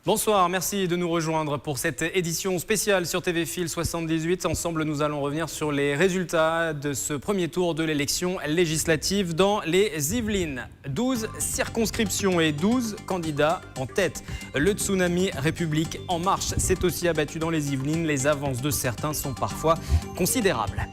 Bonsoir, merci de nous rejoindre pour cette édition spéciale sur TV Fil 78. Ensemble, nous allons revenir sur les résultats de ce premier tour de l'élection législative dans les Yvelines. 12 circonscriptions et 12 candidats en tête. Le tsunami République En Marche s'est aussi abattu dans les Yvelines. Les avances de certains sont parfois considérables.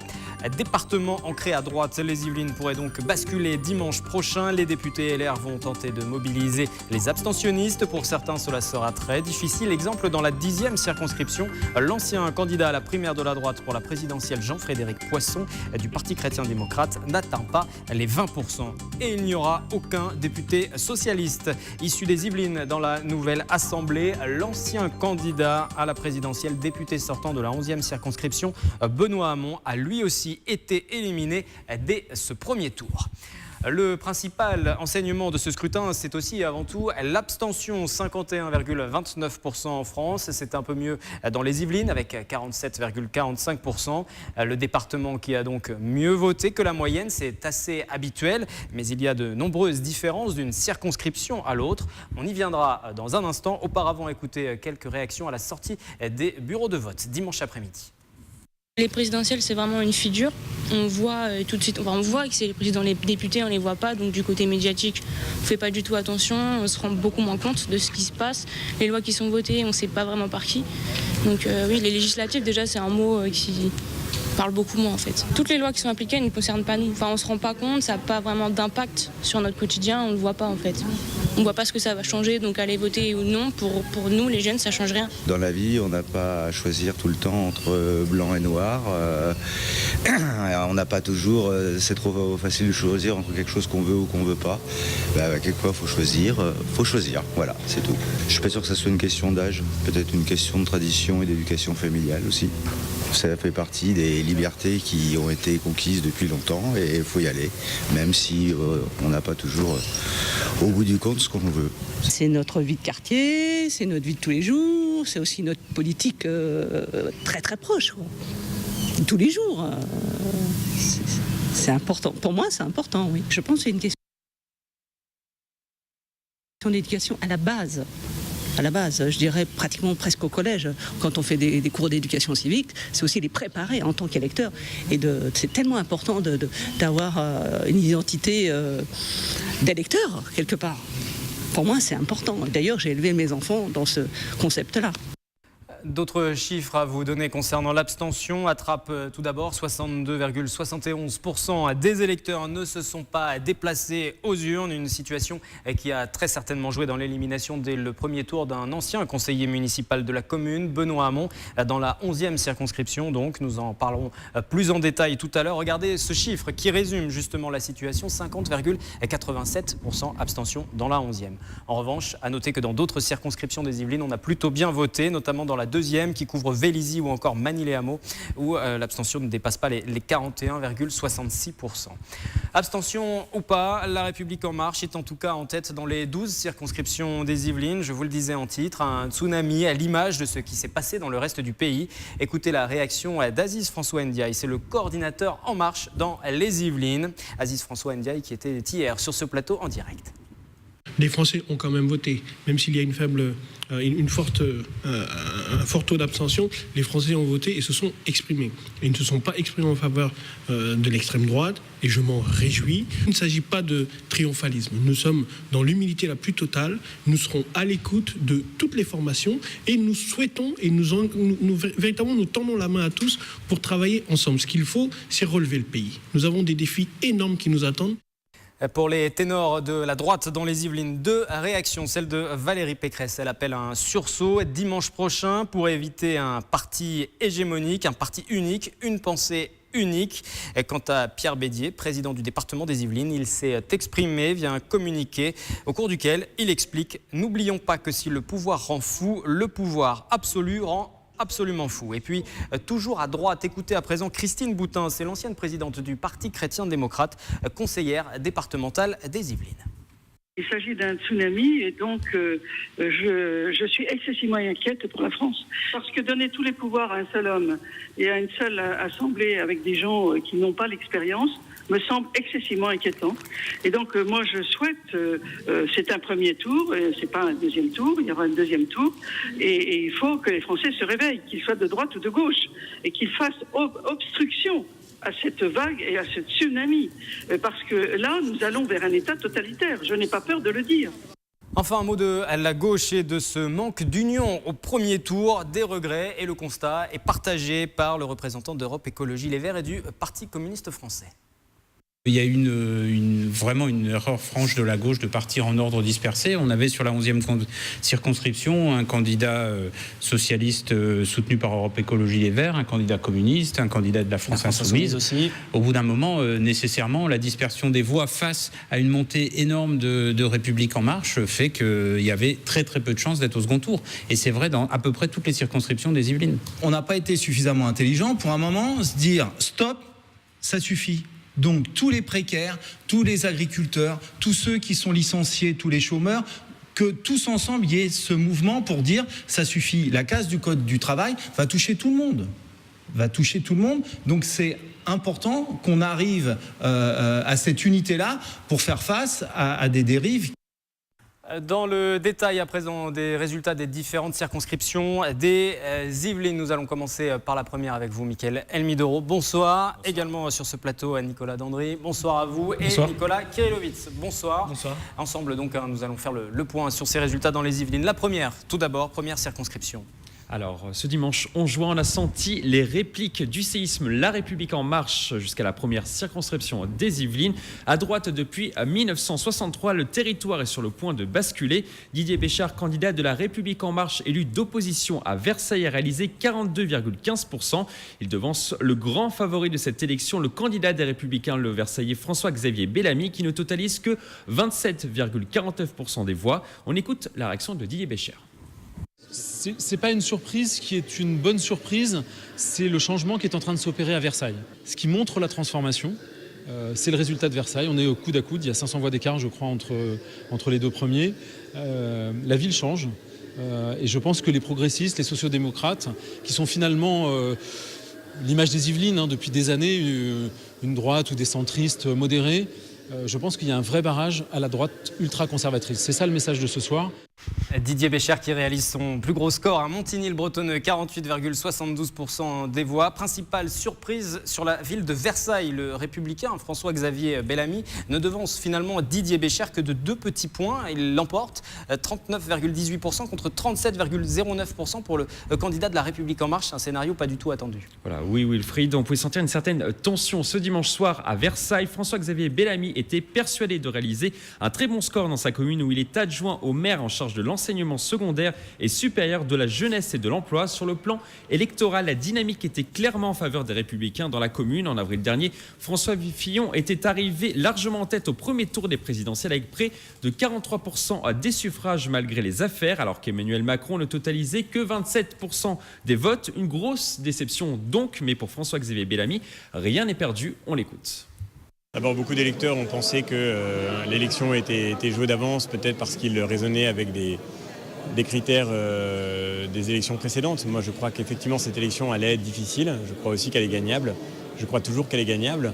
Département ancré à droite, les Yvelines pourraient donc basculer dimanche prochain. Les députés LR vont tenter de mobiliser les abstentionnistes. Pour certains, cela sera très difficile. Exemple dans la 10e circonscription, l'ancien candidat à la primaire de la droite pour la présidentielle, Jean-Frédéric Poisson, du Parti chrétien-démocrate, n'atteint pas les 20%. Et il n'y aura aucun député socialiste issu des Yvelines dans la nouvelle assemblée. L'ancien candidat à la présidentielle, député sortant de la 11e circonscription, Benoît Hamon, a lui aussi été éliminé dès ce premier tour. Le principal enseignement de ce scrutin, c'est aussi et avant tout l'abstention, 51,29% en France. C'est un peu mieux dans les Yvelines avec 47,45%. Le département qui a donc mieux voté que la moyenne, c'est assez habituel. Mais il y a de nombreuses différences d'une circonscription à l'autre. On y viendra dans un instant. Auparavant, écoutez quelques réactions à la sortie des bureaux de vote dimanche après-midi. Les présidentielles, c'est vraiment une figure. On voit tout de suite, on voit que c'est les présidents, les députés, on ne les voit pas. Donc du côté médiatique, on ne fait pas du tout attention. On se rend beaucoup moins compte de ce qui se passe. Les lois qui sont votées, on ne sait pas vraiment par qui. Donc oui, les législatives, déjà, c'est un mot qui parle beaucoup moins en fait. Toutes les lois qui sont appliquées, elles ne nous concernent pas nous. Enfin, on ne se rend pas compte, ça n'a pas vraiment d'impact sur notre quotidien, on ne le voit pas en fait. On ne voit pas ce que ça va changer, donc aller voter ou non, pour nous les jeunes, ça ne change rien. Dans la vie, on n'a pas à choisir tout le temps entre blanc et noir. On n'a pas toujours, c'est trop facile de choisir entre quelque chose qu'on veut ou qu'on ne veut pas. Quelquefois, il faut choisir, voilà, c'est tout. Je ne suis pas sûr que ça soit une question d'âge, peut-être une question de tradition et d'éducation familiale aussi. Ça fait partie des libertés qui ont été conquises depuis longtemps et il faut y aller, même si on n'a pas toujours au bout du compte ce qu'on veut. C'est notre vie de quartier, c'est notre vie de tous les jours, c'est aussi notre politique très très proche, quoi. Tous les jours. C'est important. Pour moi, c'est important, oui. Je pense que c'est une question d'éducation à la base. À la base, je dirais pratiquement presque au collège, quand on fait des cours d'éducation civique, c'est aussi les préparer en tant qu'électeur. Et c'est tellement important d'avoir une identité d'électeur, quelque part. Pour moi, c'est important. D'ailleurs, j'ai élevé mes enfants dans ce concept-là. D'autres chiffres à vous donner concernant l'abstention. Attrape tout d'abord, 62,71% des électeurs ne se sont pas déplacés aux urnes. Une situation qui a très certainement joué dans l'élimination dès le premier tour d'un ancien conseiller municipal de la commune, Benoît Hamon, dans la 11e circonscription. Donc nous en parlerons plus en détail tout à l'heure. Regardez ce chiffre qui résume justement la situation, 50,87% abstention dans la 11e. En revanche, à noter que dans d'autres circonscriptions des Yvelines, on a plutôt bien voté, notamment dans la 2e qui couvre Vélizy ou encore Manille-les-Hameaux où l'abstention ne dépasse pas les 41,66%. Abstention ou pas, La République En Marche est en tout cas en tête dans les 12 circonscriptions des Yvelines. Je vous le disais en titre, un tsunami à l'image de ce qui s'est passé dans le reste du pays. Écoutez la réaction d'Aziz François Ndiaye, c'est le coordinateur En Marche dans les Yvelines. Aziz François Ndiaye qui était hier sur ce plateau en direct. Les Français ont quand même voté, même s'il y a un fort taux d'abstention, les Français ont voté et se sont exprimés. Ils ne se sont pas exprimés en faveur de l'extrême droite et je m'en réjouis. Il ne s'agit pas de triomphalisme. Nous sommes dans l'humilité la plus totale. Nous serons à l'écoute de toutes les formations et nous souhaitons et véritablement nous tendons la main à tous pour travailler ensemble. Ce qu'il faut, c'est relever le pays. Nous avons des défis énormes qui nous attendent. Pour les ténors de la droite dans les Yvelines, deux réactions. Celle de Valérie Pécresse, elle appelle à un sursaut dimanche prochain pour éviter un parti hégémonique, un parti unique, une pensée unique. Et quant à Pierre Bédier, président du département des Yvelines, il s'est exprimé via un communiqué au cours duquel il explique « N'oublions pas que si le pouvoir rend fou, le pouvoir absolu rend absolument fou ». Et puis, toujours à droite, écoutez à présent Christine Boutin, c'est l'ancienne présidente du Parti chrétien-démocrate, conseillère départementale des Yvelines. Il s'agit d'un tsunami et donc je suis excessivement inquiète pour la France. Parce que donner tous les pouvoirs à un seul homme et à une seule assemblée avec des gens qui n'ont pas l'expérience me semble excessivement inquiétant. Et donc moi je souhaite, c'est un premier tour, c'est pas un deuxième tour, il y aura un deuxième tour, et il faut que les Français se réveillent, qu'ils soient de droite ou de gauche, et qu'ils fassent obstruction à cette vague et à ce tsunami, parce que là, nous allons vers un État totalitaire. Je n'ai pas peur de le dire. Enfin, un mot de la gauche et de ce manque d'union au premier tour, des regrets, et le constat est partagé par le représentant d'Europe Écologie Les Verts et du Parti communiste français. Il y a vraiment une erreur franche de la gauche de partir en ordre dispersé. On avait sur la 11e circonscription un candidat socialiste soutenu par Europe Écologie Les Verts, un candidat communiste, un candidat de la France Insoumise aussi. Au bout d'un moment, nécessairement, la dispersion des voix face à une montée énorme de République En Marche fait qu'il y avait très très peu de chances d'être au second tour. Et c'est vrai dans à peu près toutes les circonscriptions des Yvelines. On n'a pas été suffisamment intelligent pour un moment se dire stop, ça suffit. Donc tous les précaires, tous les agriculteurs, tous ceux qui sont licenciés, tous les chômeurs, que tous ensemble il y ait ce mouvement pour dire ça suffit. La casse du code du travail va toucher tout le monde. Donc c'est important qu'on arrive à cette unité-là pour faire face à des dérives. Dans le détail à présent des résultats des différentes circonscriptions des Yvelines, nous allons commencer par la première avec vous, Mickaël Elmidoro. Bonsoir. Également sur ce plateau, Nicolas Dandry. Bonsoir à vous. Bonsoir. Et Nicolas Kirillovitz. Bonsoir. Bonsoir. Ensemble, donc, nous allons faire le point sur ces résultats dans les Yvelines. La première, tout d'abord, première circonscription. Alors, ce dimanche 11 juin, on a senti les répliques du séisme La République En Marche jusqu'à la première circonscription des Yvelines. À droite, depuis 1963, le territoire est sur le point de basculer. Didier Béchard, candidat de La République En Marche, élu d'opposition à Versailles, a réalisé 42,15%. Il devance le grand favori de cette élection, le candidat des Républicains, le Versaillais François-Xavier Bellamy, qui ne totalise que 27,49% des voix. On écoute la réaction de Didier Béchard. C'est pas une surprise qui est une bonne surprise, c'est le changement qui est en train de s'opérer à Versailles. Ce qui montre la transformation, c'est le résultat de Versailles. On est au coude à coude, il y a 500 voix d'écart, je crois, entre les deux premiers. La ville change, et je pense que les progressistes, les sociodémocrates, qui sont finalement l'image des Yvelines depuis des années, une droite ou des centristes modérés, je pense qu'il y a un vrai barrage à la droite ultra-conservatrice. C'est ça le message de ce soir. Didier Béchard qui réalise son plus gros score à Montigny-le-Bretonneux, 48,72% des voix. Principale surprise sur la ville de Versailles. Le républicain François-Xavier Bellamy ne devance finalement Didier Béchard que de 2 petits points. Il l'emporte 39,18% contre 37,09% pour le candidat de La République En Marche. Un scénario pas du tout attendu. Voilà, oui Wilfried, on pouvait sentir une certaine tension ce dimanche soir à Versailles. François-Xavier Bellamy était persuadé de réaliser un très bon score dans sa commune où il est adjoint au maire en charge de l'enseignement secondaire et supérieur, de la jeunesse et de l'emploi. Sur le plan électoral, la dynamique était clairement en faveur des Républicains dans la commune. En avril dernier, François Fillon était arrivé largement en tête au premier tour des présidentielles avec près de 43% des suffrages malgré les affaires, alors qu'Emmanuel Macron ne totalisait que 27% des votes. Une grosse déception donc, mais pour François-Xavier Bellamy, rien n'est perdu. On l'écoute. D'abord, beaucoup d'électeurs ont pensé que l'élection était jouée d'avance, peut-être parce qu'ils raisonnaient avec des critères des élections précédentes. Moi, je crois qu'effectivement, cette élection allait être difficile. Je crois aussi qu'elle est gagnable. Je crois toujours qu'elle est gagnable.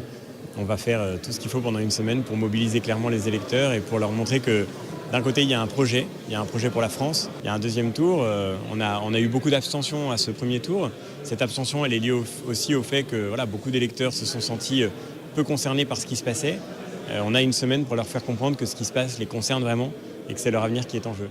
On va faire tout ce qu'il faut pendant une semaine pour mobiliser clairement les électeurs et pour leur montrer que d'un côté, il y a un projet pour la France. Il y a un deuxième tour. On a eu beaucoup d'abstention à ce premier tour. Cette abstention, elle est liée aussi au fait que beaucoup d'électeurs se sont sentis peu concernés par ce qui se passait. On a une semaine pour leur faire comprendre que ce qui se passe les concerne vraiment et que c'est leur avenir qui est en jeu.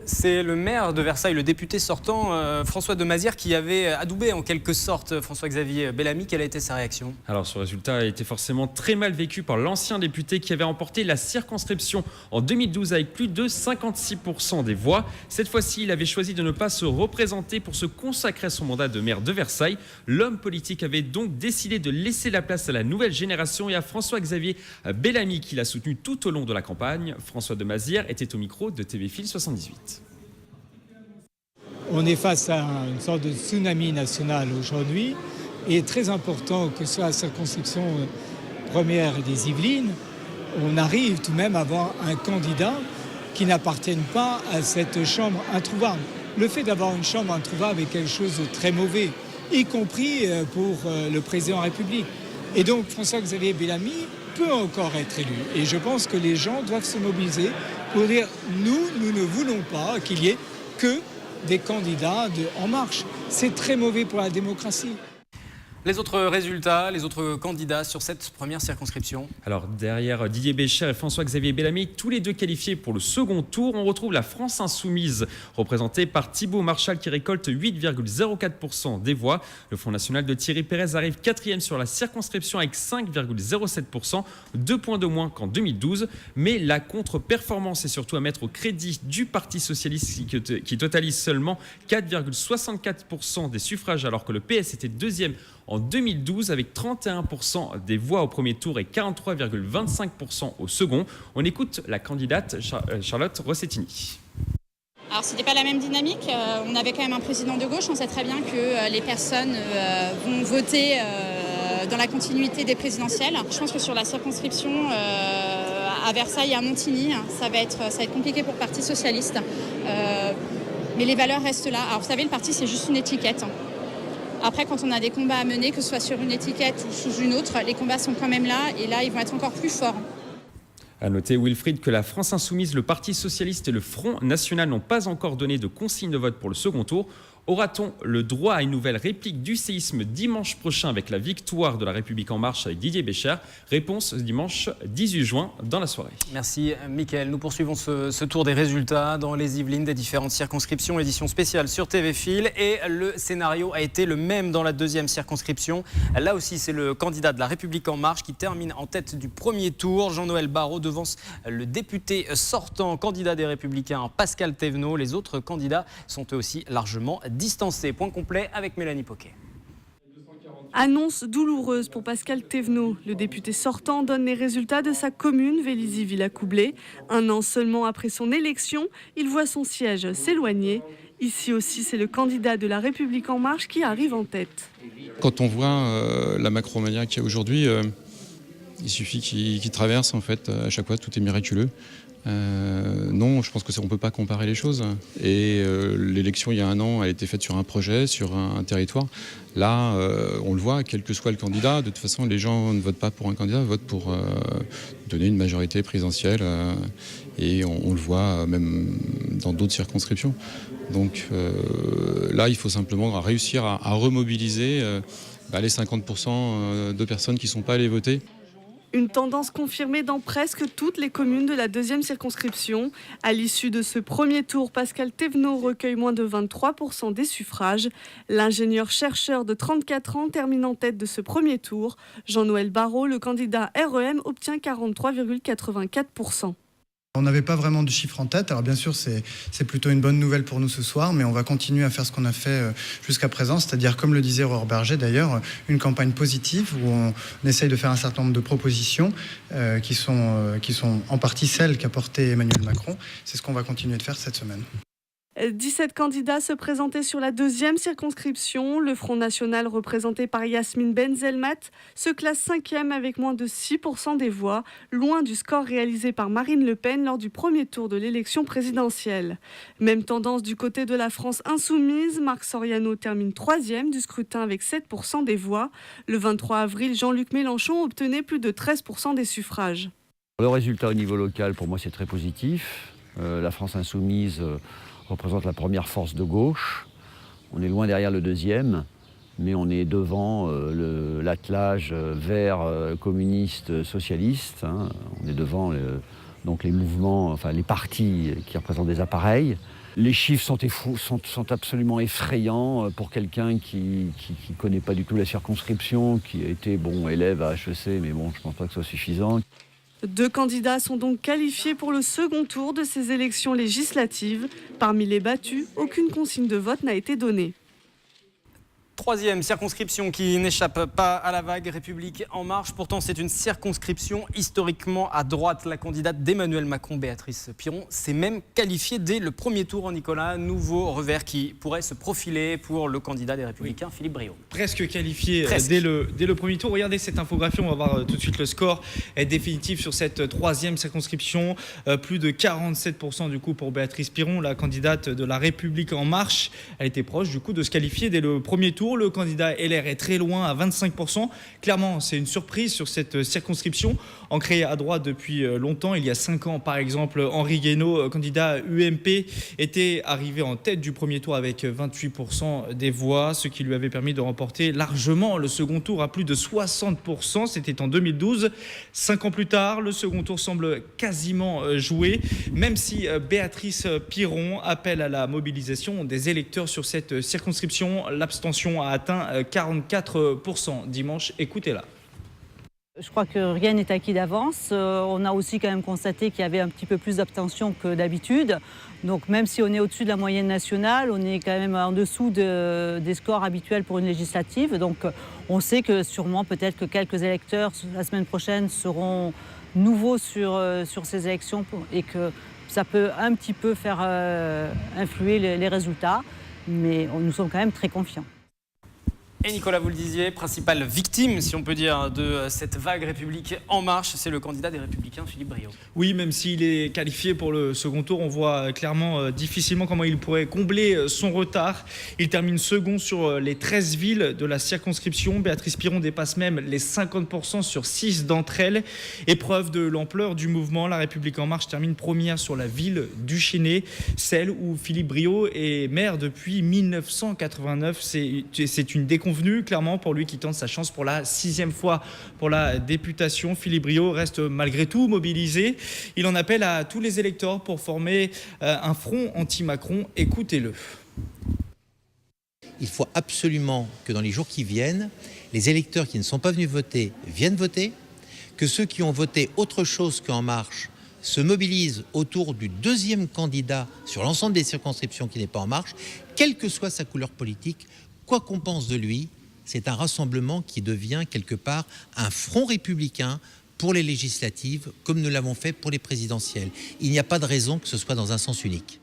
C'est le maire de Versailles, le député sortant, François de Mazières, qui avait adoubé en quelque sorte François-Xavier Bellamy. Quelle a été sa réaction ? Alors ce résultat a été forcément très mal vécu par l'ancien député qui avait remporté la circonscription en 2012 avec plus de 56% des voix. Cette fois-ci, il avait choisi de ne pas se représenter pour se consacrer à son mandat de maire de Versailles. L'homme politique avait donc décidé de laisser la place à la nouvelle génération et à François-Xavier Bellamy qui l'a soutenu tout au long de la campagne. François de Mazières était au micro de TV Fil 78. On est face à une sorte de tsunami national aujourd'hui et très important que ce soit la circonscription première des Yvelines, on arrive tout de même à avoir un candidat qui n'appartienne pas à cette chambre introuvable. Le fait d'avoir une chambre introuvable est quelque chose de très mauvais, y compris pour le président de la République. Et donc François-Xavier Bellamy peut encore être élu. Et je pense que les gens doivent se mobiliser pour dire nous ne voulons pas qu'il y ait que des candidats de En Marche. C'est très mauvais pour la démocratie. Les autres résultats, les autres candidats sur cette première circonscription. Alors derrière Didier Bécher et François-Xavier Bellamy, tous les deux qualifiés pour le second tour, on retrouve la France Insoumise, représentée par Thibault Marchal qui récolte 8,04% des voix. Le Front National de Thierry Pérez arrive 4e sur la circonscription avec 5,07%, 2 points de moins qu'en 2012. Mais la contre-performance est surtout à mettre au crédit du Parti Socialiste qui totalise seulement 4,64% des suffrages alors que le PS était deuxième en 2012 avec 31% des voix au premier tour et 43,25% au second. On écoute la candidate Charlotte Rossettini. Alors c'était pas la même dynamique, on avait quand même un président de gauche, on sait très bien que les personnes vont voter dans la continuité des présidentielles. Je pense que sur la circonscription à Versailles et à Montigny, ça va être compliqué pour le Parti Socialiste. Mais les valeurs restent là. Alors vous savez, le parti c'est juste une étiquette. Après, quand on a des combats à mener, que ce soit sur une étiquette ou sous une autre, les combats sont quand même là et là, ils vont être encore plus forts. À noter, Wilfried, que la France Insoumise, le Parti Socialiste et le Front National n'ont pas encore donné de consigne de vote pour le second tour. Aura-t-on le droit à une nouvelle réplique du séisme dimanche prochain avec la victoire de La République En Marche avec Didier Bécher? Réponse dimanche 18 juin dans la soirée. Merci Mickaël. Nous poursuivons ce tour des résultats dans les Yvelines des différentes circonscriptions, édition spéciale sur TV Fil. Et le scénario a été le même dans la deuxième circonscription. Là aussi, c'est le candidat de La République En Marche qui termine en tête du premier tour. Jean-Noël Barrot devance le député sortant, candidat des Républicains, Pascal Thévenot. Les autres candidats sont eux aussi largement distancé. Point complet avec Mélanie Poquet. Annonce douloureuse pour Pascal Thévenot. Le député sortant donne les résultats de sa commune, Vélizy-Villacoublay. 1 an seulement après son élection, il voit son siège s'éloigner. Ici aussi, c'est le candidat de La République En Marche qui arrive en tête. Quand on voit la macromania qu'il y a aujourd'hui, il suffit qu'il traverse. En fait, à chaque fois, tout est miraculeux. Non, je pense qu'on ne peut pas comparer les choses. Et l'élection, il y a 1 an, elle a été faite sur un projet, sur un territoire. Là, on le voit, quel que soit le candidat, de toute façon, les gens ne votent pas pour un candidat, votent pour donner une majorité présidentielle. Et on le voit même dans d'autres circonscriptions. Donc là, il faut simplement réussir à remobiliser les 50% de personnes qui ne sont pas allées voter. Une tendance confirmée dans presque toutes les communes de la deuxième circonscription. À l'issue de ce premier tour, Pascal Thévenot recueille moins de 23% des suffrages. L'ingénieur-chercheur de 34 ans termine en tête de ce premier tour. Jean-Noël Barrot, le candidat REM, obtient 43,84%. On n'avait pas vraiment de chiffres en tête, alors bien sûr c'est plutôt une bonne nouvelle pour nous ce soir, mais on va continuer à faire ce qu'on a fait jusqu'à présent, c'est-à-dire comme le disait Aurore Berger d'ailleurs, une campagne positive où on essaye de faire un certain nombre de propositions qui sont en partie celles qu'a portées Emmanuel Macron. C'est ce qu'on va continuer de faire cette semaine. 17 candidats se présentaient sur la deuxième circonscription. Le Front National, représenté par Yasmine Benzelmat, se classe 5e avec moins de 6% des voix, loin du score réalisé par Marine Le Pen lors du premier tour de l'élection présidentielle. Même tendance du côté de la France Insoumise. Marc Soriano termine 3e du scrutin avec 7% des voix. Le 23 avril, Jean-Luc Mélenchon obtenait plus de 13% des suffrages. Le résultat au niveau local, pour moi, c'est très positif. La France Insoumise représente la première force de gauche. On est loin derrière le deuxième, mais on est devant l'attelage vert communiste socialiste. On est devant donc les mouvements, enfin les partis qui représentent des appareils. Les chiffres sont absolument effrayants pour quelqu'un qui ne connaît pas du tout la circonscription, qui a été élève à HEC, mais je ne pense pas que ce soit suffisant. 2 candidats sont donc qualifiés pour le second tour de ces élections législatives. Parmi les battus, aucune consigne de vote n'a été donnée. Troisième circonscription qui n'échappe pas à la vague, République En Marche. Pourtant, c'est une circonscription historiquement à droite. La candidate d'Emmanuel Macron, Béatrice Piron, s'est même qualifiée dès le premier tour. Nicolas, nouveau revers qui pourrait se profiler pour le candidat des Républicains, Philippe Briot. Presque qualifié dès le premier tour. Regardez cette infographie, on va voir tout de suite le score définitif sur cette troisième circonscription. Plus de 47% du coup pour Béatrice Piron, la candidate de la République En Marche. Elle était proche du coup de se qualifier dès le premier tour. Le candidat LR est très loin à 25%. Clairement, c'est une surprise sur cette circonscription. Ancrée à droite depuis longtemps, il y a 5 ans par exemple, Henri Guénaud, candidat UMP, était arrivé en tête du premier tour avec 28% des voix, ce qui lui avait permis de remporter largement le second tour à plus de 60%. C'était en 2012. 5 ans plus tard, le second tour semble quasiment joué, même si Béatrice Piron appelle à la mobilisation des électeurs sur cette circonscription. L'abstention a atteint 44% dimanche. Écoutez-la. Je crois que rien n'est acquis d'avance. On a aussi quand même constaté qu'il y avait un petit peu plus d'abstention que d'habitude. Donc même si on est au-dessus de la moyenne nationale, on est quand même en dessous des scores habituels pour une législative. Donc on sait que sûrement peut-être que quelques électeurs la semaine prochaine seront nouveaux sur ces élections et que ça peut un petit peu faire influer les résultats. Mais nous sommes quand même très confiants. Et Nicolas, vous le disiez, principale victime, si on peut dire, de cette vague République En Marche, c'est le candidat des Républicains, Philippe Briot. Oui, même s'il est qualifié pour le second tour, on voit clairement difficilement comment il pourrait combler son retard. Il termine second sur les 13 villes de la circonscription. Béatrice Piron dépasse même les 50% sur 6 d'entre elles. Épreuve de l'ampleur du mouvement, la République En Marche termine première sur la ville du Chesnay, celle où Philippe Briot est maire depuis 1989. C'est une déconvenue clairement pour lui qui tente sa chance pour la 6e fois pour la députation. Philippe Briot reste malgré tout mobilisé. Il en appelle à tous les électeurs pour former un front anti-Macron. Écoutez-le. Il faut absolument que dans les jours qui viennent, les électeurs qui ne sont pas venus voter viennent voter, que ceux qui ont voté autre chose qu'En Marche se mobilisent autour du deuxième candidat sur l'ensemble des circonscriptions qui n'est pas En Marche, quelle que soit sa couleur politique. Quoi qu'on pense de lui, c'est un rassemblement qui devient quelque part un front républicain pour les législatives, comme nous l'avons fait pour les présidentielles. Il n'y a pas de raison que ce soit dans un sens unique.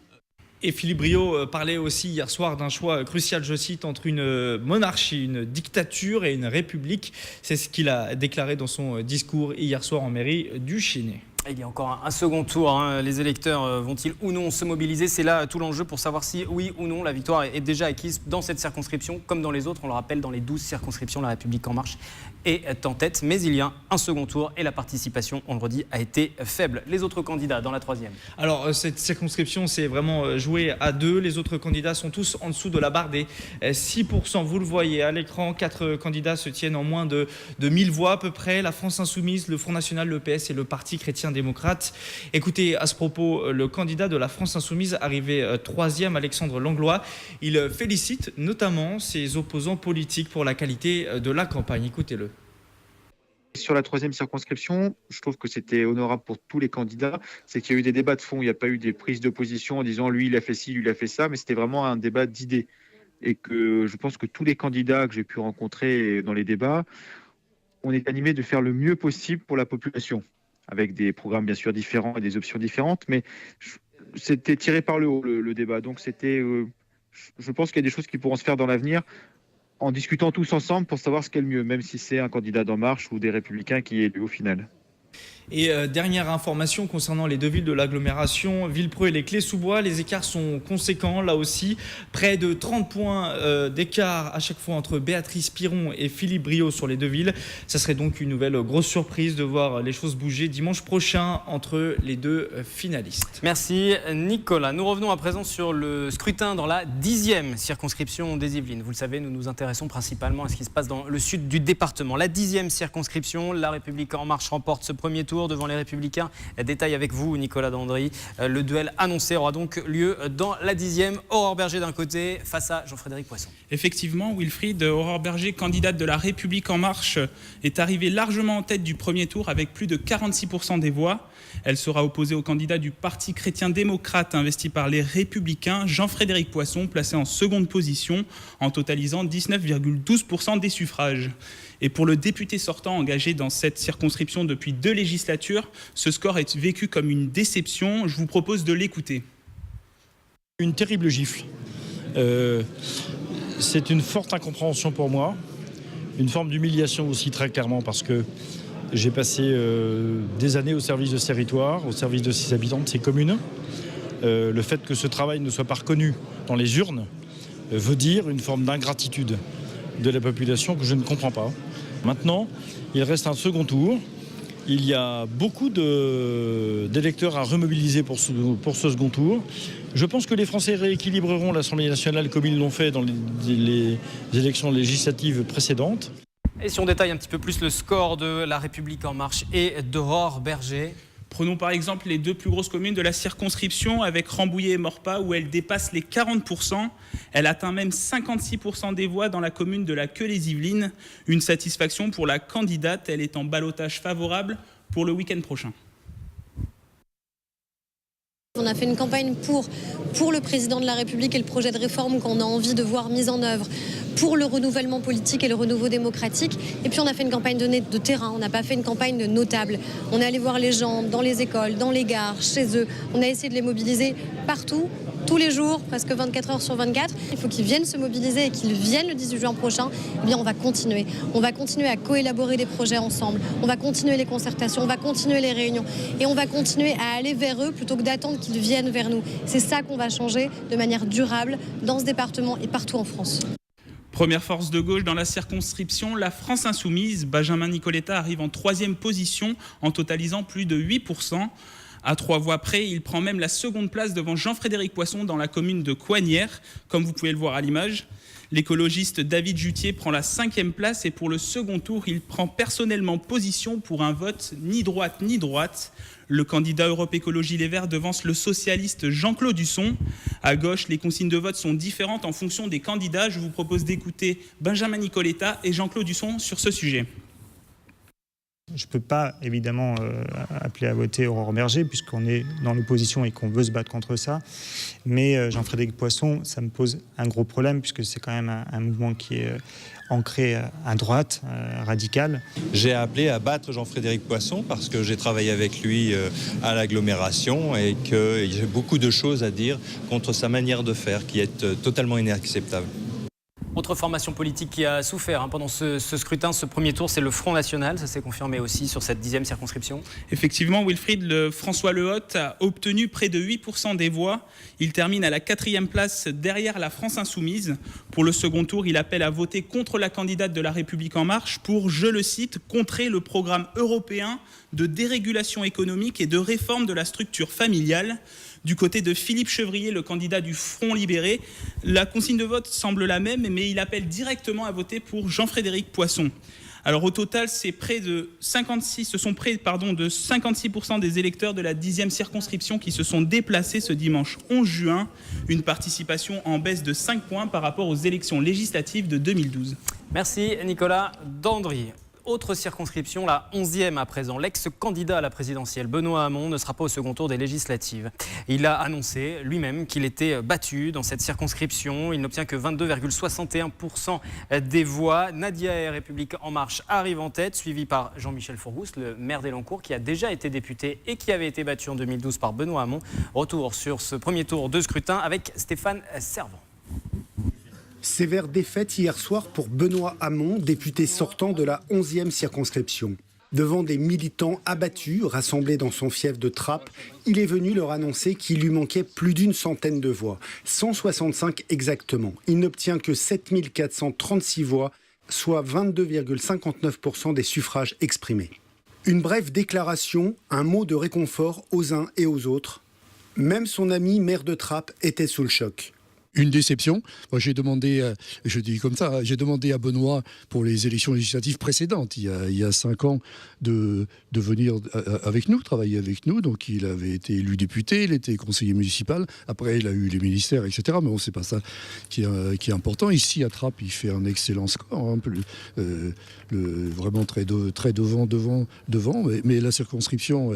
Et Philippe Briot parlait aussi hier soir d'un choix crucial, je cite, entre une monarchie, une dictature et une république. C'est ce qu'il a déclaré dans son discours hier soir en mairie du Chesnay. Il y a encore un second tour. Les électeurs vont-ils ou non se mobiliser? C'est là tout l'enjeu pour savoir si, oui ou non, la victoire est déjà acquise dans cette circonscription, comme dans les autres. On le rappelle, dans les 12 circonscriptions, la République En Marche est en tête. Mais il y a un second tour et la participation, on le redit, a été faible. Les autres candidats dans la troisième. Alors, cette circonscription, c'est vraiment joué à deux. Les autres candidats sont tous en dessous de la barre des 6%. Vous le voyez à l'écran, 4 candidats se tiennent en moins de 1000 voix à peu près. La France Insoumise, le Front National, le PS et le Parti chrétien-démocrate. Écoutez, à ce propos, le candidat de la France Insoumise, arrivé 3e, Alexandre Langlois, il félicite notamment ses opposants politiques pour la qualité de la campagne. Écoutez-le. Sur la troisième circonscription, je trouve que c'était honorable pour tous les candidats. C'est qu'il y a eu des débats de fond, il n'y a pas eu des prises de position en disant lui il a fait ci, lui il a fait ça, mais c'était vraiment un débat d'idées. Et que je pense que tous les candidats que j'ai pu rencontrer dans les débats, on est animés de faire le mieux possible pour la population, avec des programmes bien sûr différents et des options différentes, mais c'était tiré par le haut le débat. Donc c'était, je pense qu'il y a des choses qui pourront se faire dans l'avenir, en discutant tous ensemble pour savoir ce qu'est le mieux, même si c'est un candidat d'En Marche ou des Républicains qui est élu au final. Et dernière information concernant les deux villes de l'agglomération, Villepreux et les Clés-sous-Bois, les écarts sont conséquents là aussi. Près de 30 points d'écart à chaque fois entre Béatrice Piron et Philippe Briot sur les deux villes. Ça serait donc une nouvelle grosse surprise de voir les choses bouger dimanche prochain entre les deux finalistes. Merci Nicolas. Nous revenons à présent sur le scrutin dans la 10e circonscription des Yvelines. Vous le savez, nous nous intéressons principalement à ce qui se passe dans le sud du département. La 10e circonscription, la République En Marche remporte ce premier tour tour devant les Républicains. Détail avec vous, Nicolas Dandry. Le duel annoncé aura donc lieu dans la 10e. Aurore Berger d'un côté face à Jean-Frédéric Poisson. Effectivement, Wilfried, Aurore Berger, candidate de La République En Marche, est arrivée largement en tête du premier tour avec plus de 46% des voix. Elle sera opposée au candidat du Parti chrétien-démocrate investi par les Républicains, Jean-Frédéric Poisson, placé en seconde position en totalisant 19,12% des suffrages. Et pour le député sortant engagé dans cette circonscription depuis 2 législatures, ce score est vécu comme une déception. Je vous propose de l'écouter. Une terrible gifle. C'est une forte incompréhension pour moi, une forme d'humiliation aussi très clairement parce que j'ai passé des années au service de ce territoire, au service de ses habitants, de ses communes. Le fait que ce travail ne soit pas reconnu dans les urnes veut dire une forme d'ingratitude de la population que je ne comprends pas. Maintenant, il reste un second tour. Il y a beaucoup d'électeurs à remobiliser pour ce second tour. Je pense que les Français rééquilibreront l'Assemblée nationale comme ils l'ont fait dans les élections législatives précédentes. Et si on détaille un petit peu plus le score de La République En Marche et d'Aurore Berger. Prenons par exemple les 2 plus grosses communes de la circonscription avec Rambouillet et Maurepas où elle dépasse les 40%. Elle atteint même 56% des voix dans la commune de la Queue-les-Yvelines. Une satisfaction pour la candidate. Elle est en ballottage favorable pour le week-end prochain. On a fait une campagne pour le président de la République et le projet de réforme qu'on a envie de voir mis en œuvre, pour le renouvellement politique et le renouveau démocratique. Et puis on a fait une campagne de terrain, on n'a pas fait une campagne de notables. On est allé voir les gens dans les écoles, dans les gares, chez eux. On a essayé de les mobiliser partout, tous les jours, presque 24 heures sur 24. Il faut qu'ils viennent se mobiliser et qu'ils viennent le 18 juin prochain. Eh bien, on va continuer. On va continuer à coélaborer des projets ensemble. On va continuer les concertations, on va continuer les réunions. Et on va continuer à aller vers eux plutôt que d'attendre qu'ils viennent vers nous. C'est ça qu'on va changer de manière durable dans ce département et partout en France. Première force de gauche dans la circonscription, la France Insoumise. Benjamin Nicoletta arrive en 3e position en totalisant plus de 8%. À 3 voix près, il prend même la seconde place devant Jean-Frédéric Poisson dans la commune de Coignères, comme vous pouvez le voir à l'image. L'écologiste David Jutier prend la 5e place et pour le second tour, il prend personnellement position pour un vote ni droite ni droite. Le candidat Europe Écologie Les Verts devance le socialiste Jean-Claude Husson. À gauche, les consignes de vote sont différentes en fonction des candidats. Je vous propose d'écouter Benjamin Nicoletta et Jean-Claude Husson sur ce sujet. Je ne peux pas évidemment appeler à voter Aurore Berger puisqu'on est dans l'opposition et qu'on veut se battre contre ça. Mais Jean-Frédéric Poisson, ça me pose un gros problème puisque c'est quand même un mouvement qui est ancré à droite, radical. J'ai appelé à battre Jean-Frédéric Poisson parce que j'ai travaillé avec lui à l'agglomération et que j'ai beaucoup de choses à dire contre sa manière de faire qui est totalement inacceptable. Autre formation politique qui a souffert pendant ce scrutin, ce premier tour, c'est le Front National. Ça s'est confirmé aussi sur cette 10e circonscription. Effectivement, Wilfried, François Lehote a obtenu près de 8% des voix. Il termine à la 4e place derrière la France Insoumise. Pour le second tour, il appelle à voter contre la candidate de La République En Marche pour, je le cite, contrer le programme européen de dérégulation économique et de réforme de la structure familiale. Du côté de Philippe Chevrier, le candidat du Front Libéré, la consigne de vote semble la même, mais il appelle directement à voter pour Jean-Frédéric Poisson. Alors au total, ce sont près de 56% des électeurs de la 10e circonscription qui se sont déplacés ce dimanche 11 juin, une participation en baisse de 5 points par rapport aux élections législatives de 2012. Merci Nicolas Dandry. Autre circonscription, la 11e à présent. L'ex-candidat à la présidentielle, Benoît Hamon, ne sera pas au second tour des législatives. Il a annoncé lui-même qu'il était battu dans cette circonscription. Il n'obtient que 22,61% des voix. Nadia et République En Marche arrive en tête, suivi par Jean-Michel Fourgousse, le maire d'Elancourt, qui a déjà été député et qui avait été battu en 2012 par Benoît Hamon. Retour sur ce premier tour de scrutin avec Stéphane Servant. Sévère défaite hier soir pour Benoît Hamon, député sortant de la 11e circonscription. Devant des militants abattus rassemblés dans son fief de Trappes, il est venu leur annoncer qu'il lui manquait plus d'une centaine de voix, 165 exactement. Il n'obtient que 7 436 voix, soit 22,59% des suffrages exprimés. Une brève déclaration, un mot de réconfort aux uns et aux autres. Même son ami maire de Trappes était sous le choc. une déception. Moi, j'ai demandé, je dis comme ça, j'ai demandé à Benoît pour les élections législatives précédentes, il y a 5 ans, de venir avec nous, travailler avec nous. Donc, il avait été élu député, il était conseiller municipal. Après, il a eu les ministères, etc. Mais bon, c'est pas ça qui est important. Ici, à Trappes, il fait un excellent score, hein, vraiment très devant. Mais la circonscription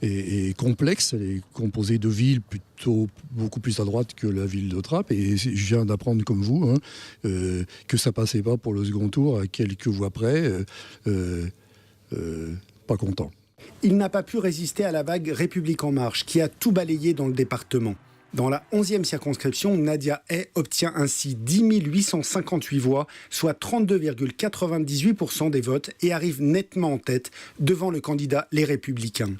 est complexe, elle est composée de villes plutôt beaucoup plus à droite que la ville de Trappes, et je viens d'apprendre comme vous que ça passait pas pour le second tour à quelques voix près, pas content. Il n'a pas pu résister à la vague République en marche qui a tout balayé dans le département. Dans la 11e circonscription, Nadia Hay obtient ainsi 10 858 voix, soit 32,98% des votes, et arrive nettement en tête devant le candidat Les Républicains.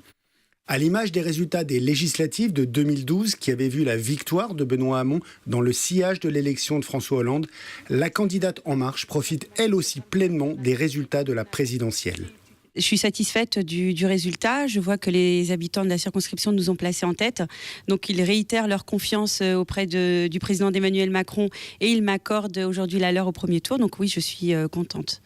À l'image des résultats des législatives de 2012 qui avaient vu la victoire de Benoît Hamon dans le sillage de l'élection de François Hollande, la candidate En Marche profite elle aussi pleinement des résultats de la présidentielle. Je suis satisfaite du résultat. Je vois que les habitants de la circonscription nous ont placés en tête. Donc ils réitèrent leur confiance auprès du président Emmanuel Macron et ils m'accordent aujourd'hui la leur au premier tour. Donc oui, je suis contente.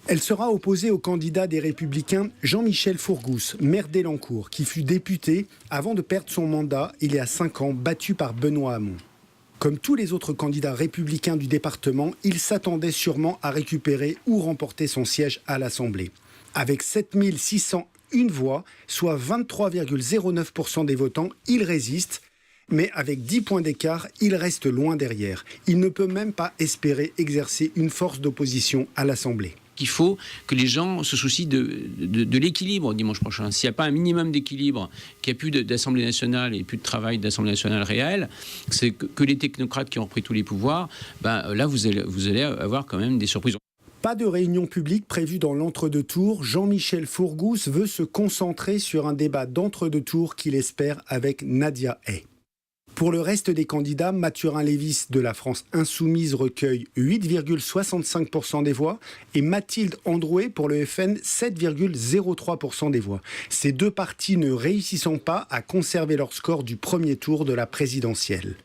Elle sera opposée au candidat des Républicains Jean-Michel Fourgousse, maire d'Elancourt, qui fut député avant de perdre son mandat il y a 5 ans, battu par Benoît Hamon. Comme tous les autres candidats républicains du département, il s'attendait sûrement à récupérer ou remporter son siège à l'Assemblée. Avec 7 601 voix, soit 23,09% des votants, il résiste. Mais avec 10 points d'écart, il reste loin derrière. Il ne peut même pas espérer exercer une force d'opposition à l'Assemblée. Il faut que les gens se soucient de l'équilibre dimanche prochain. S'il n'y a pas un minimum d'équilibre, qu'il n'y a plus d'Assemblée nationale et plus de travail d'Assemblée nationale réelle, c'est que les technocrates qui ont repris tous les pouvoirs, là vous allez avoir quand même des surprises. Pas de réunion publique prévue dans l'entre-deux tours. Jean-Michel Fourgousse veut se concentrer sur un débat d'entre-deux tours qu'il espère avec Nadia Hay. Pour le reste des candidats, Mathurin Lévis de la France Insoumise recueille 8,65% des voix et Mathilde Androuet pour le FN 7,03% des voix. Ces deux partis ne réussissant pas à conserver leur score du premier tour de la présidentielle.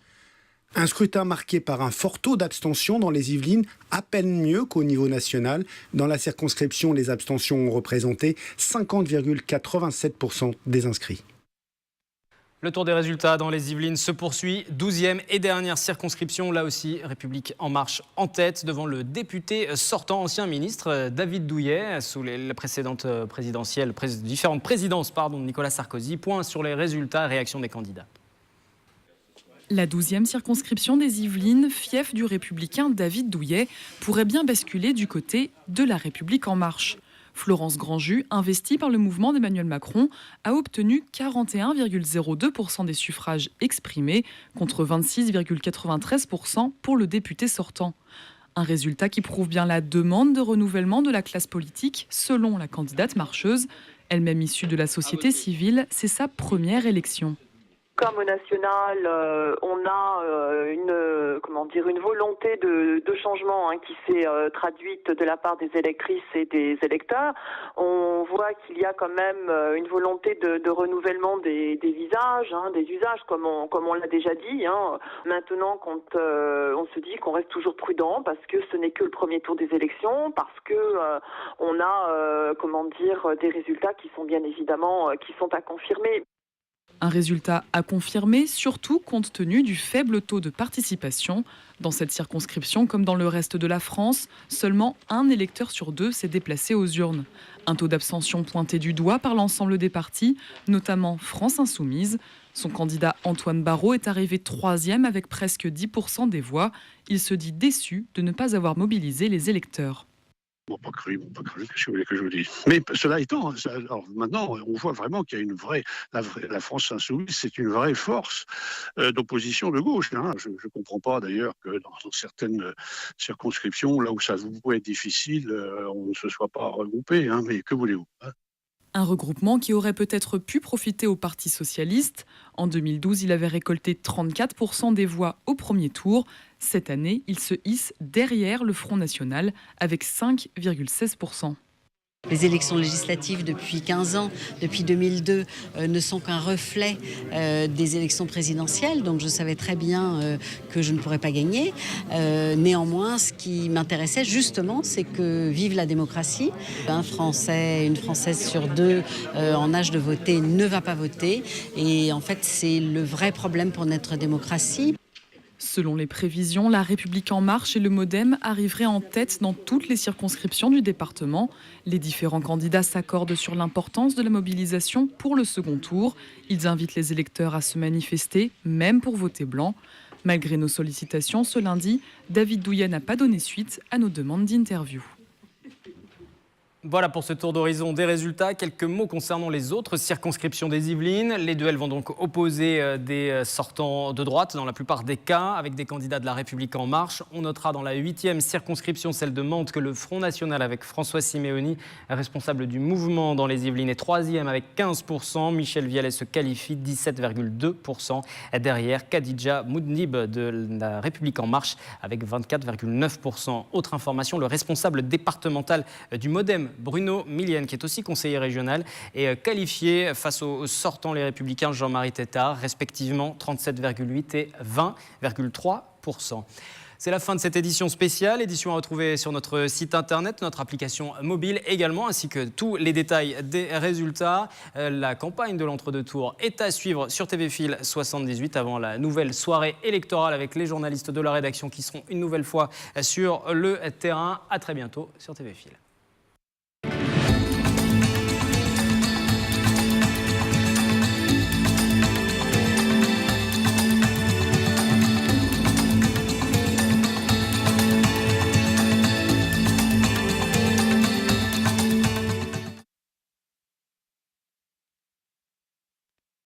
Un scrutin marqué par un fort taux d'abstention dans les Yvelines, à peine mieux qu'au niveau national. Dans la circonscription, les abstentions ont représenté 50,87% des inscrits. Le tour des résultats dans les Yvelines se poursuit. 12e et dernière circonscription. Là aussi, République En Marche en tête devant le député sortant, ancien ministre David Douillet. Sous la précédente présidentielle, différentes présidences de Nicolas Sarkozy. Point sur les résultats, réaction des candidats. La 12e circonscription des Yvelines, fief du républicain David Douillet, pourrait bien basculer du côté de la République En Marche. Florence Grandjus, investie par le mouvement d'Emmanuel Macron, a obtenu 41,02% des suffrages exprimés contre 26,93% pour le député sortant. Un résultat qui prouve bien la demande de renouvellement de la classe politique selon la candidate marcheuse. Elle-même issue de la société civile, c'est sa première élection. Comme au national, on a une volonté de changement qui s'est traduite de la part des électrices et des électeurs. On voit qu'il y a quand même une volonté de renouvellement des visages, des usages, comme on l'a déjà dit. Maintenant, quand on se dit qu'on reste toujours prudent parce que ce n'est que le premier tour des élections, parce que on a des résultats qui sont bien évidemment qui sont à confirmer. Un résultat à confirmer, surtout compte tenu du faible taux de participation. Dans cette circonscription, comme dans le reste de la France, seulement un électeur sur 2 s'est déplacé aux urnes. Un taux d'abstention pointé du doigt par l'ensemble des partis, notamment France Insoumise. Son candidat Antoine Barrot est arrivé 3e avec presque 10% des voix. Il se dit déçu de ne pas avoir mobilisé les électeurs. Pas cru, qu'est-ce que vous voulez que je vous dise. Mais cela étant, alors maintenant, on voit vraiment qu'il y a la France Insoumise, c'est une vraie force d'opposition de gauche. Je ne comprends pas d'ailleurs que dans certaines circonscriptions, là où ça pouvait être difficile, on ne se soit pas regroupé, mais que voulez-vous Un regroupement qui aurait peut-être pu profiter au Parti socialiste. En 2012, il avait récolté 34% des voix au premier tour. Cette année, il se hisse derrière le Front national avec 5,16%. Les élections législatives depuis 15 ans, depuis 2002, ne sont qu'un reflet des élections présidentielles. Donc je savais très bien que je ne pourrais pas gagner. Néanmoins, ce qui m'intéressait justement, c'est que vive la démocratie. Un Français, une Française sur deux en âge de voter ne va pas voter. Et en fait, c'est le vrai problème pour notre démocratie. Selon les prévisions, La République En Marche et le MoDem arriveraient en tête dans toutes les circonscriptions du département. Les différents candidats s'accordent sur l'importance de la mobilisation pour le second tour. Ils invitent les électeurs à se manifester, même pour voter blanc. Malgré nos sollicitations, ce lundi, David Douillet n'a pas donné suite à nos demandes d'interview. Voilà pour ce tour d'horizon des résultats. Quelques mots concernant les autres circonscriptions des Yvelines. Les duels vont donc opposer des sortants de droite dans la plupart des cas, avec des candidats de La République En Marche. On notera dans la 8e circonscription, celle de Mantes, que le Front National avec François Siméoni, responsable du mouvement dans les Yvelines, est 3e avec 15%. Michel Vialet se qualifie 17,2%. Derrière, Khadija Moudnib de La République En Marche avec 24,9%. Autre information, le responsable départemental du MoDem, Bruno Millienne, qui est aussi conseiller régional, est qualifié face aux sortants Les Républicains Jean-Marie Tétard, respectivement 37,8% et 20,3%. C'est la fin de cette édition spéciale, édition à retrouver sur notre site internet, notre application mobile également, ainsi que tous les détails des résultats. La campagne de l'entre-deux tours est à suivre sur TV Fil 78 avant la nouvelle soirée électorale avec les journalistes de la rédaction qui seront une nouvelle fois sur le terrain. À très bientôt sur TV Fil.